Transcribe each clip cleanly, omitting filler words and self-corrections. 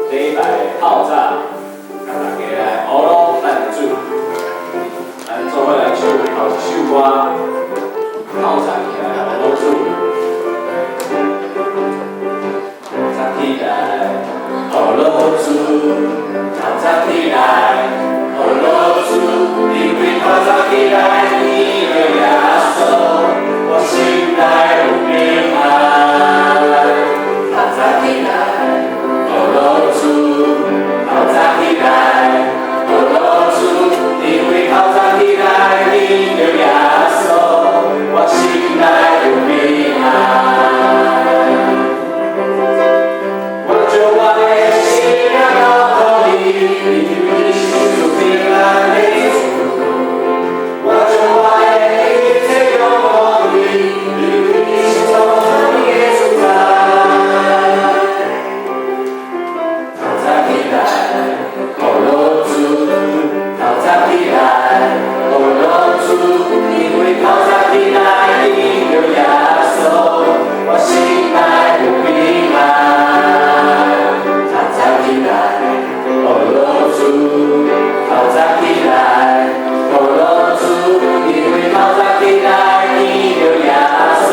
礼拜透早，甲大家来学咯赞主，咱做伙来唱头一首歌，透早起来学咯主，早起来学咯主，透早起来学咯主，因为透早起来你的耶稣，我心内有平安。透早起来。透早起来，学咯主，因为透早起来，你有耶稣，我心内有平安。我将我的心交给你，你是有平安的主。我将我的一切交给你，你是充满的主宰。因为透早起来，你有耶稣，我心内有平安。透早起来，学咯主，透早起来，学咯主，因为透早起来，你有耶稣，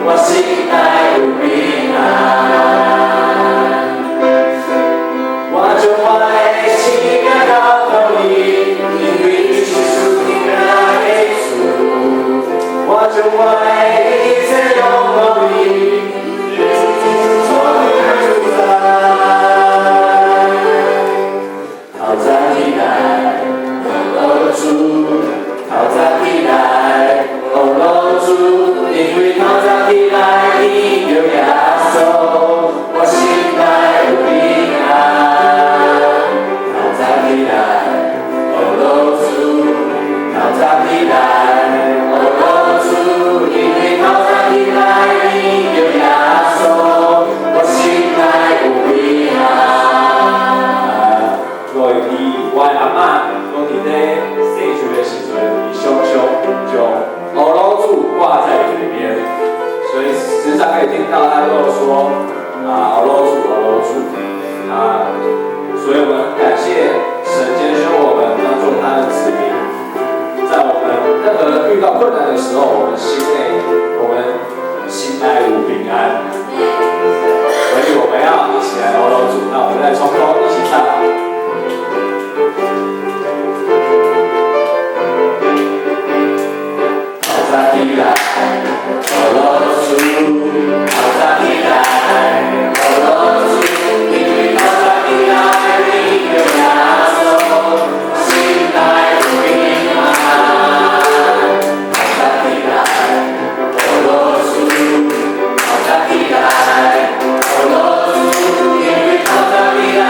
我心内有平安。我将我的心交给你，因为你是属平安。我将我的一切交给你，你是所有的主宰。透早起来，学咯主，透早起来，学咯主，因为透早起来，你有耶稣，我心内有平安。透早起来，学咯主，透早起来。因为透早起来，你有耶稣，我心内有平安。各位我的阿嬷，拢伫咧生厝的时阵，伊常常将学咯主挂在嘴边，所以时常可以听到他跟我说学咯主，学咯主所以我们很感谢神拣选我们当做他的子民。在我们任何遇到困难的时候，我们心内有平安，所以我们要一起来学咯主。那我们再从头一起唱。透早起来，学咯主，透早起来，学咯主，因为透早起来，你有耶稣，心内有平安。透早起来，学咯主，因为透早起来。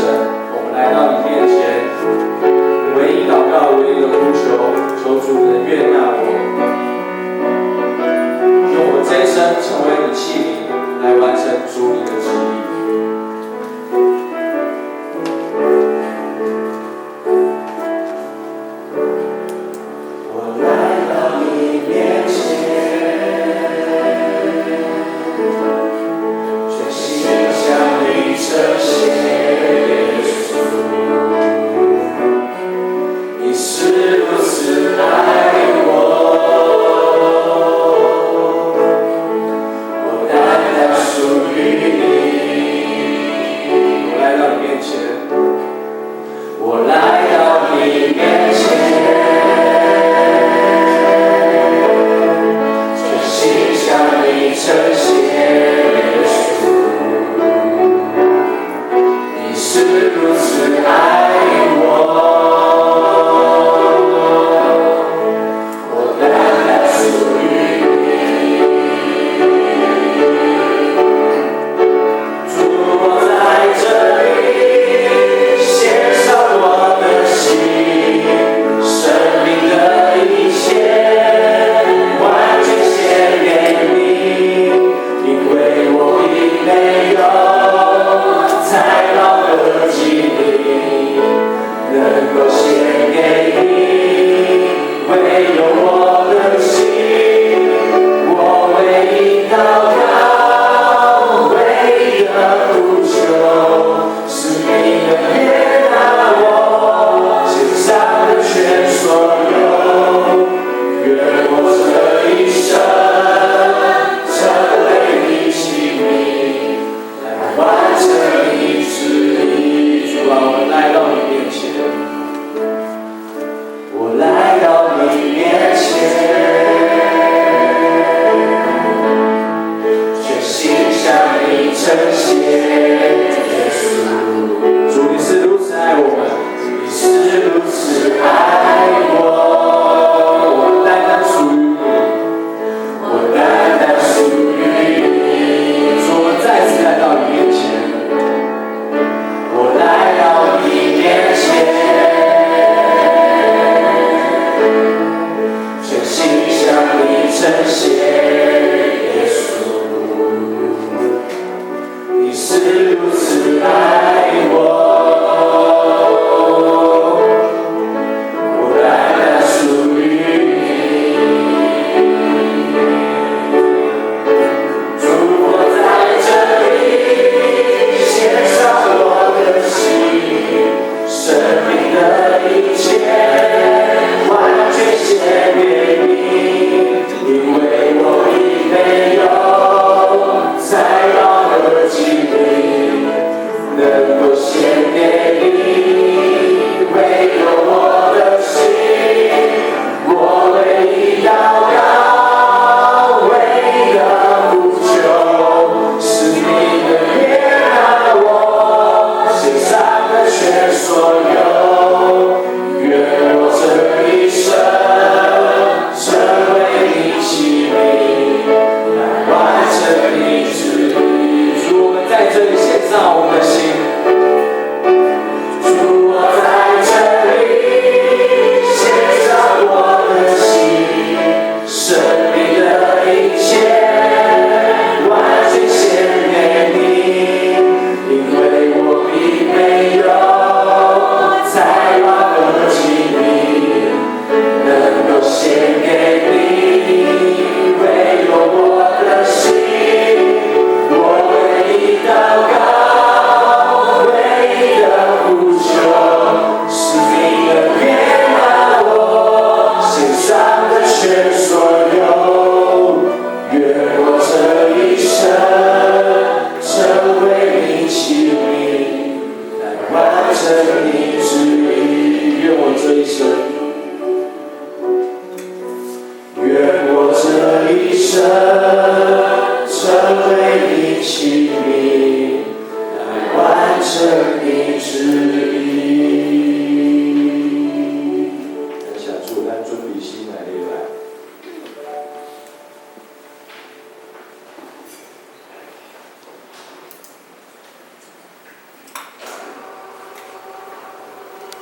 神，我们来到你面前，唯一祷告，唯一的呼求，求主能悦纳我，用我这一生成为你器皿，来完成主你的旨意。成你旨意。